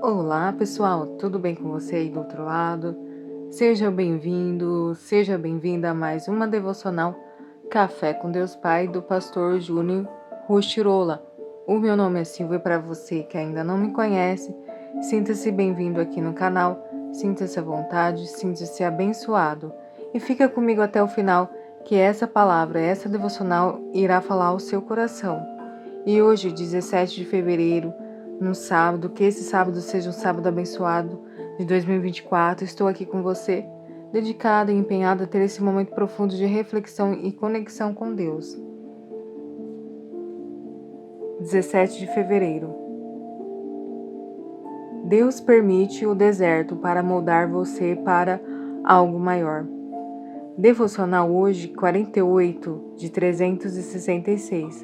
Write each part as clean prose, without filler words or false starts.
Olá pessoal, tudo bem com você aí do outro lado? Seja bem-vindo, seja bem-vinda a mais uma devocional Café com Deus Pai do pastor Júnior Rustirola. O meu nome é Silvia, para você que ainda não me conhece, sinta-se bem-vindo aqui no canal, sinta-se à vontade, sinta-se abençoado e fica comigo até o final que essa palavra, essa devocional irá falar ao seu coração. E hoje, 17 de fevereiro, no sábado, que esse sábado seja um sábado abençoado de 2024, estou aqui com você, dedicada e empenhada a ter esse momento profundo de reflexão e conexão com Deus. 17 de fevereiro. Deus permite o deserto para moldar você para algo maior. Devocional hoje, 48 de 366.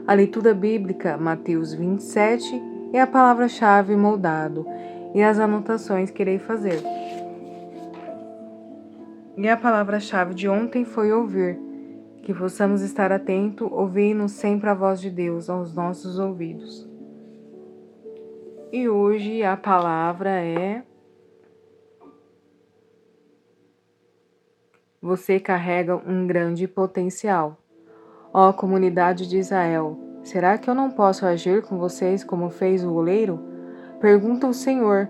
A leitura bíblica, Mateus 27, é a palavra-chave moldado e as anotações que irei fazer. E a palavra-chave de ontem foi ouvir, que possamos estar atentos, ouvindo sempre a voz de Deus aos nossos ouvidos. E hoje a palavra é: você carrega um grande potencial. Ó comunidade de Israel, será que eu não posso agir com vocês como fez o oleiro? Pergunta o Senhor.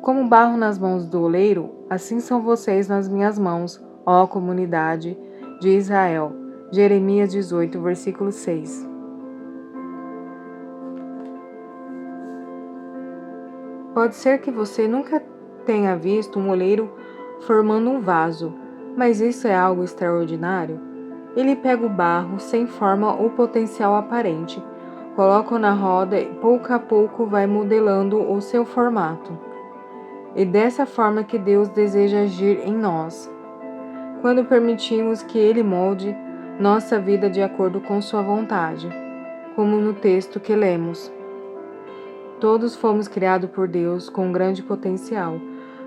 Como barro nas mãos do oleiro, assim são vocês nas minhas mãos, ó comunidade de Israel. Jeremias 18, versículo 6. Pode ser que você nunca tenha visto um oleiro formando um vaso, mas isso é algo extraordinário. Ele pega o barro sem forma ou potencial aparente, coloca-o na roda e pouco a pouco vai modelando o seu formato. E dessa forma que Deus deseja agir em nós. Quando permitimos que Ele molde nossa vida de acordo com sua vontade, como no texto que lemos. Todos fomos criados por Deus com um grande potencial,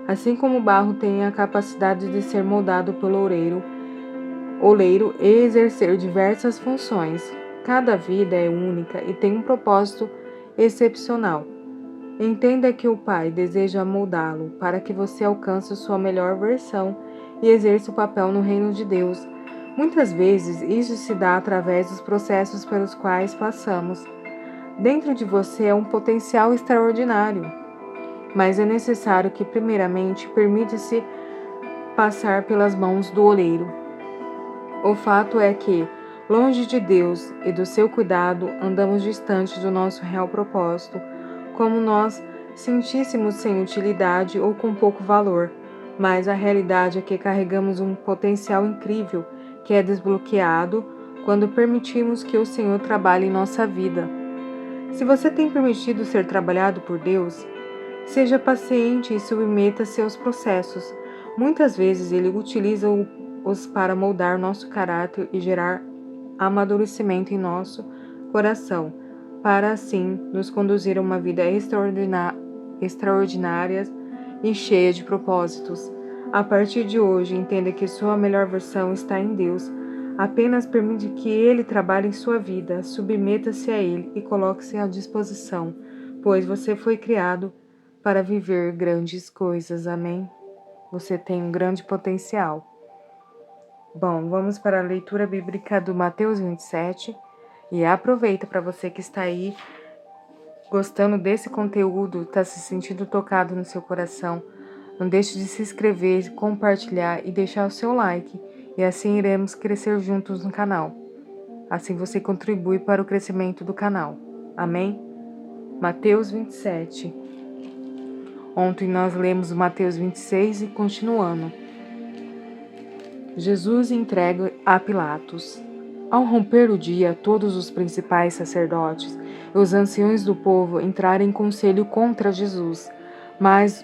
assim como o barro tem a capacidade de ser moldado pelo oleiro e exercer diversas funções. Cada vida é única e tem um propósito excepcional. Entenda que o Pai deseja moldá-lo para que você alcance sua melhor versão e exerça o papel no reino de Deus. Muitas vezes isso se dá através dos processos pelos quais passamos. Dentro de você é um potencial extraordinário, mas é necessário que primeiramente permita-se passar pelas mãos do oleiro. O fato é que, longe de Deus e do seu cuidado, andamos distante do nosso real propósito, como nós sentíssemos sem utilidade ou com pouco valor, mas a realidade é que carregamos um potencial incrível que é desbloqueado quando permitimos que o Senhor trabalhe em nossa vida. Se você tem permitido ser trabalhado por Deus, seja paciente e submeta-se aos processos. Muitas vezes Ele utiliza-os para moldar nosso caráter e gerar amadurecimento em nosso coração, para assim nos conduzir a uma vida extraordinária e cheia de propósitos. A partir de hoje, entenda que sua melhor versão está em Deus. Apenas permite que Ele trabalhe em sua vida, submeta-se a Ele e coloque-se à disposição, pois você foi criado para viver grandes coisas. Amém? Você tem um grande potencial. Bom, vamos para a leitura bíblica do Mateus 27 e aproveita para você que está aí gostando desse conteúdo, está se sentindo tocado no seu coração. Não deixe de se inscrever, compartilhar e deixar o seu like, e assim iremos crescer juntos no canal. Assim você contribui para o crescimento do canal. Amém? Mateus 27. Ontem nós lemos Mateus 26 e continuando. Jesus entregue a Pilatos. Ao romper o dia, todos os principais sacerdotes e os anciões do povo entraram em conselho contra Jesus, mas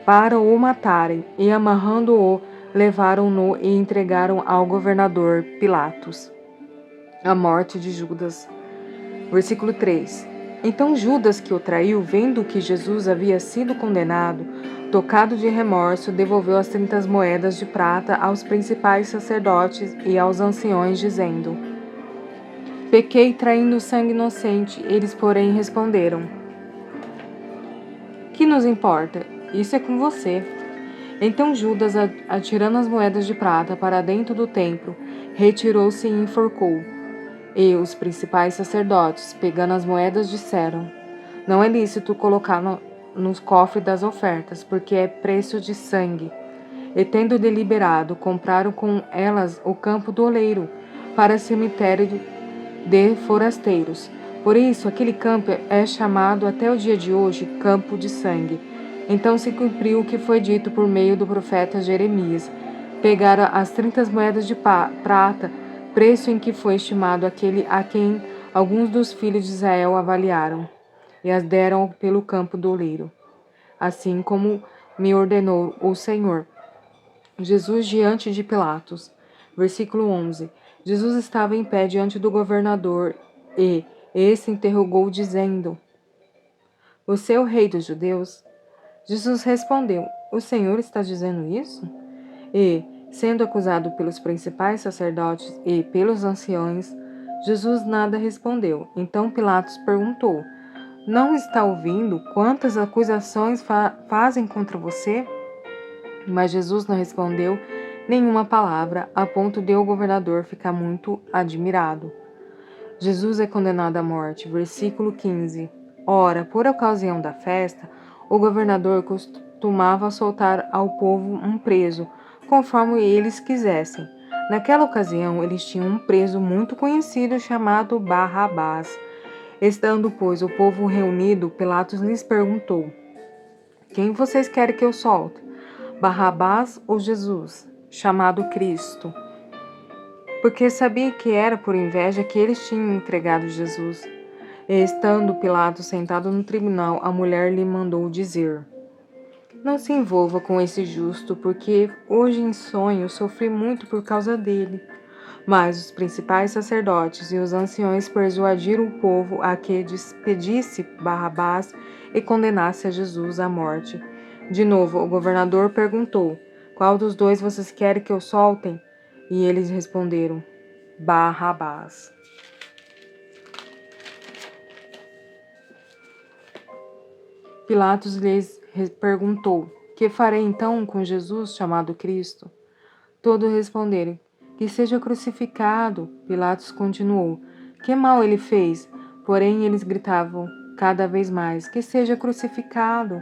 para o matarem, e amarrando-o, levaram-no e entregaram ao governador Pilatos. A morte de Judas. Versículo 3. Então Judas, que o traiu, vendo que Jesus havia sido condenado, tocado de remorso, devolveu as 30 moedas de prata aos principais sacerdotes e aos anciões, dizendo: Pequei traindo sangue inocente. Eles, porém, responderam: Que nos importa? Isso é com você. Então Judas, atirando as moedas de prata para dentro do templo, retirou-se e enforcou. E os principais sacerdotes, pegando as moedas, disseram: Não é lícito colocar nos cofres das ofertas, porque é preço de sangue. E tendo deliberado, compraram com elas o campo do oleiro, para cemitério de forasteiros. Por isso, aquele campo é chamado até o dia de hoje Campo de Sangue. Então se cumpriu o que foi dito por meio do profeta Jeremias. Pegaram as 30 moedas de prata, preço em que foi estimado aquele a quem alguns dos filhos de Israel avaliaram, e as deram pelo campo do oleiro, assim como me ordenou o Senhor. Jesus diante de Pilatos. Versículo 11. Jesus estava em pé diante do governador e esse interrogou dizendo: Você é o rei dos judeus? Jesus respondeu: O Senhor está dizendo isso? E, sendo acusado pelos principais sacerdotes e pelos anciões, Jesus nada respondeu. Então Pilatos perguntou: Não está ouvindo quantas acusações fazem contra você? Mas Jesus não respondeu nenhuma palavra, a ponto de o governador ficar muito admirado. Jesus é condenado à morte. Versículo 15. Ora, por ocasião da festa, o governador costumava soltar ao povo um preso, conforme eles quisessem. Naquela ocasião, eles tinham um preso muito conhecido chamado Barrabás. Estando, pois, o povo reunido, Pilatos lhes perguntou: Quem vocês querem que eu solte? Barrabás ou Jesus, chamado Cristo? Porque sabia que era por inveja que eles tinham entregado Jesus. E estando Pilatos sentado no tribunal, a mulher lhe mandou dizer: Não se envolva com esse justo, porque hoje em sonho sofri muito por causa dele. Mas os principais sacerdotes e os anciões persuadiram o povo a que despedisse Barrabás e condenasse a Jesus à morte. De novo, o governador perguntou: Qual dos dois vocês querem que eu soltem? E eles responderam: Barrabás. Pilatos lhes perguntou: Que farei então com Jesus, chamado Cristo? Todos responderam: Que seja crucificado. Pilatos continuou: Que mal ele fez? Porém, eles gritavam cada vez mais: Que seja crucificado.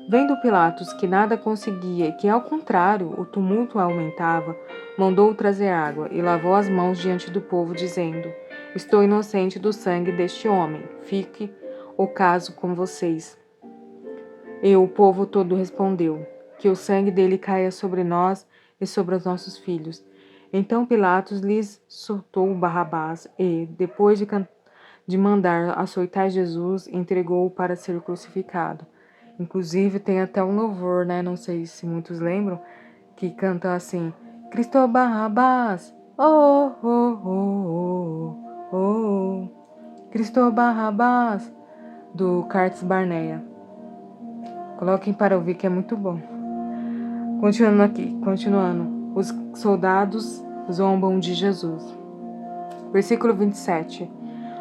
Vendo Pilatos que nada conseguia e que, ao contrário, o tumulto aumentava, mandou trazer água e lavou as mãos diante do povo, dizendo: Estou inocente do sangue deste homem. Fique o caso com vocês. E o povo todo respondeu: Que o sangue dele caia sobre nós e sobre os nossos filhos. Então Pilatos lhes soltou Barrabás e, depois de mandar açoitar Jesus, entregou-o para ser crucificado. Inclusive tem até um louvor, né? Não sei se muitos lembram, que canta assim: Cristo Barrabás, oh, oh, oh, oh, oh. Cristo Barrabás, do Carlos Barneia. Coloquem para ouvir que é muito bom. Continuando. Os soldados zombam de Jesus. Versículo 27.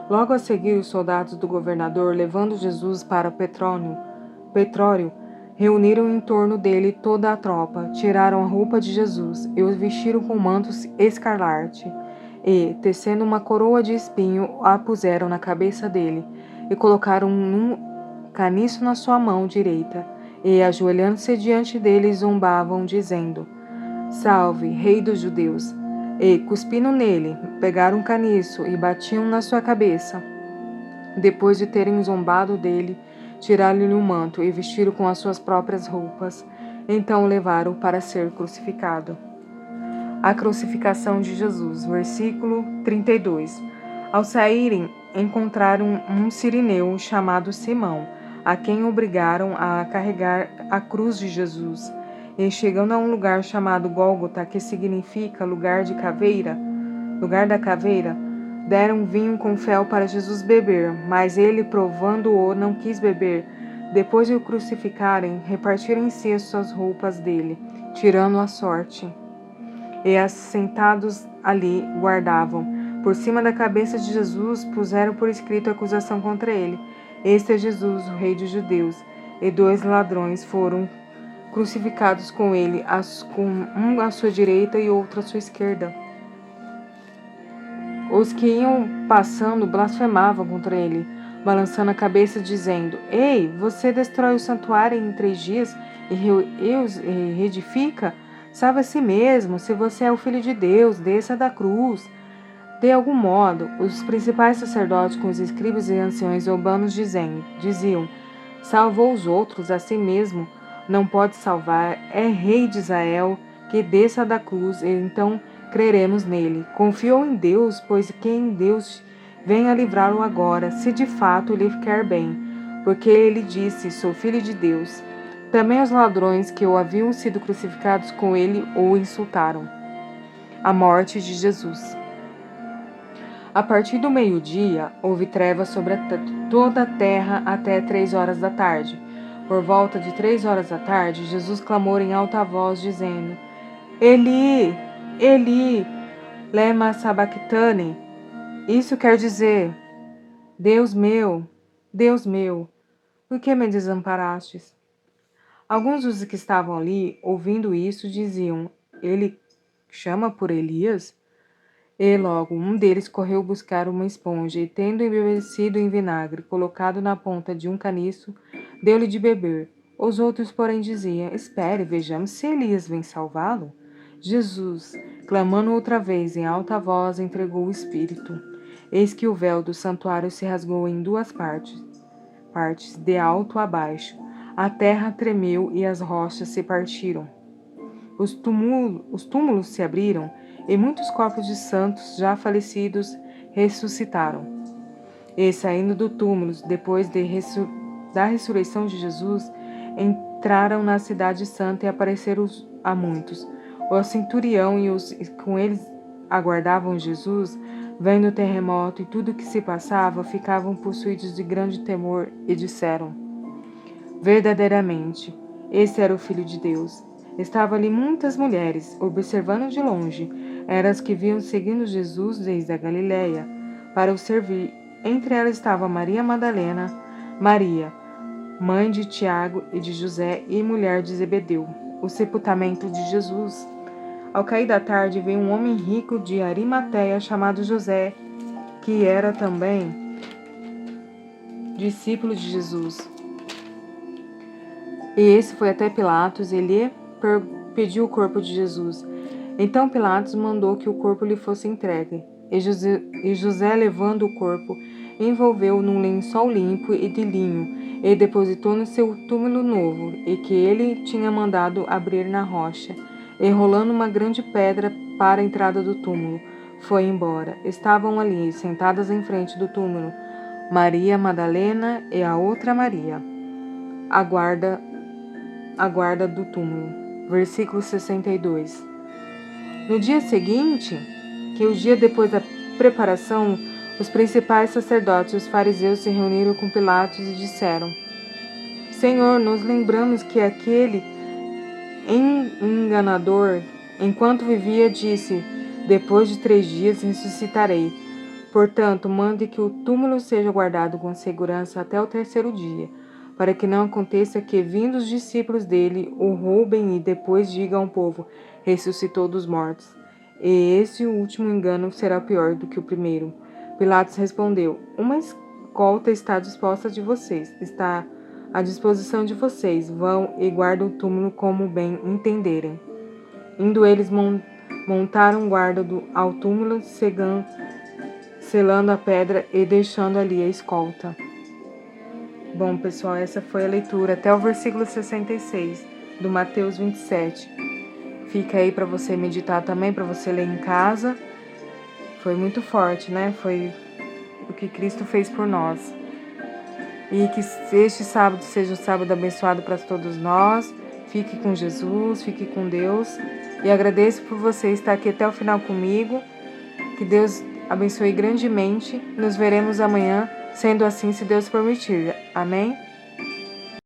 Logo a seguir, os soldados do governador, levando Jesus para Petrório, reuniram em torno dele toda a tropa, tiraram a roupa de Jesus e os vestiram com mantos escarlate e, tecendo uma coroa de espinho, a puseram na cabeça dele e colocaram um caniço na sua mão direita e, ajoelhando-se diante dele, zombavam, dizendo: Salve, Rei dos Judeus! E, cuspindo nele, pegaram um caniço e batiam na sua cabeça. Depois de terem zombado dele, tiraram-lhe o manto e vestiram com as suas próprias roupas. Então o levaram para ser crucificado. A crucificação de Jesus, versículo 32. Ao saírem, encontraram um sirineu chamado Simão, a quem obrigaram a carregar a cruz de Jesus. E chegando a um lugar chamado Gólgota, que significa lugar da caveira, deram vinho com fel para Jesus beber, mas ele, provando-o, não quis beber. Depois de o crucificarem, repartiram em si as suas roupas dele, tirando a sorte. E assentados ali guardavam. Por cima da cabeça de Jesus puseram por escrito a acusação contra ele: Este é Jesus, o Rei dos Judeus. e 2 ladrões foram crucificados com ele, um à sua direita e outro à sua esquerda. Os que iam passando blasfemavam contra ele, balançando a cabeça, dizendo: Ei, você destrói o santuário em 3 dias e reedifica? Salve a si mesmo, se você é o Filho de Deus, desça da cruz. De algum modo, os principais sacerdotes com os escribas e anciões urbanos diziam: Salvou os outros, a si mesmo não pode salvar, é rei de Israel, que desça da cruz, e então creremos nele. Confiou em Deus, pois que em Deus venha livrá-lo agora, se de fato lhe quer bem, porque ele disse: Sou filho de Deus. Também os ladrões que o haviam sido crucificados com ele o insultaram. A morte de Jesus. A partir do meio-dia, houve trevas sobre toda a terra até 3 horas da tarde. Por volta de 3 horas da tarde, Jesus clamou em alta voz, dizendo: Eli, Eli, lema sabachthani. Isso quer dizer: Deus meu, por que me desamparastes? Alguns dos que estavam ali, ouvindo isso, diziam: Ele chama por Elias? E logo um deles correu buscar uma esponja e, tendo embevecido em vinagre, colocado na ponta de um caniço, deu-lhe de beber. Os outros, porém, diziam: Espere, vejamos se Elias vem salvá-lo. Jesus, clamando outra vez em alta voz, entregou o Espírito. Eis que o véu do santuário se rasgou em 2 partes, de alto a baixo. A terra tremeu e as rochas se partiram. Os túmulos se abriram e muitos corpos de santos já falecidos ressuscitaram. E saindo do túmulo, depois da ressurreição de Jesus, entraram na cidade santa e apareceram a muitos. O centurião e os que com eles aguardavam Jesus, vendo o terremoto e tudo o que se passava, ficavam possuídos de grande temor e disseram: Verdadeiramente, esse era o Filho de Deus. Estavam ali muitas mulheres, observando de longe. Eram as que vinham seguindo Jesus desde a Galiléia para o servir. Entre elas estava Maria Madalena, Maria, mãe de Tiago e de José e mulher de Zebedeu. O sepultamento de Jesus. Ao cair da tarde, veio um homem rico de Arimateia chamado José, que era também discípulo de Jesus. E esse foi até Pilatos e lhe pediu o corpo de Jesus. Então Pilatos mandou que o corpo lhe fosse entregue. E José, levando o corpo, envolveu-o num lençol limpo e de linho, e depositou no seu túmulo novo, e que ele tinha mandado abrir na rocha, enrolando uma grande pedra para a entrada do túmulo. Foi embora. Estavam ali, sentadas em frente do túmulo, Maria Madalena e a outra Maria, a guarda do túmulo. Versículo 62. No dia seguinte, que o dia depois da preparação, os principais sacerdotes e os fariseus se reuniram com Pilatos e disseram: Senhor, nós lembramos que aquele enganador, enquanto vivia, disse: Depois de 3 dias ressuscitarei. Portanto, mande que o túmulo seja guardado com segurança até o 3º dia, para que não aconteça que, vindo os discípulos dele, o roubem e depois digam ao povo: ressuscitou dos mortos. E esse último engano será pior do que o primeiro. Pilatos respondeu: Uma escolta está à disposição de vocês. Vão e guardem o túmulo como bem entenderem. Indo eles, montaram guarda ao túmulo, selando a pedra e deixando ali a escolta. Bom, pessoal, essa foi a leitura até o versículo 66 do Mateus 27. Fica aí para você meditar também, para você ler em casa. Foi muito forte, né? Foi o que Cristo fez por nós. E que este sábado seja um sábado abençoado para todos nós. Fique com Jesus, fique com Deus. E agradeço por você estar aqui até o final comigo. Que Deus abençoe grandemente. Nos veremos amanhã, sendo assim, se Deus permitir. Amém?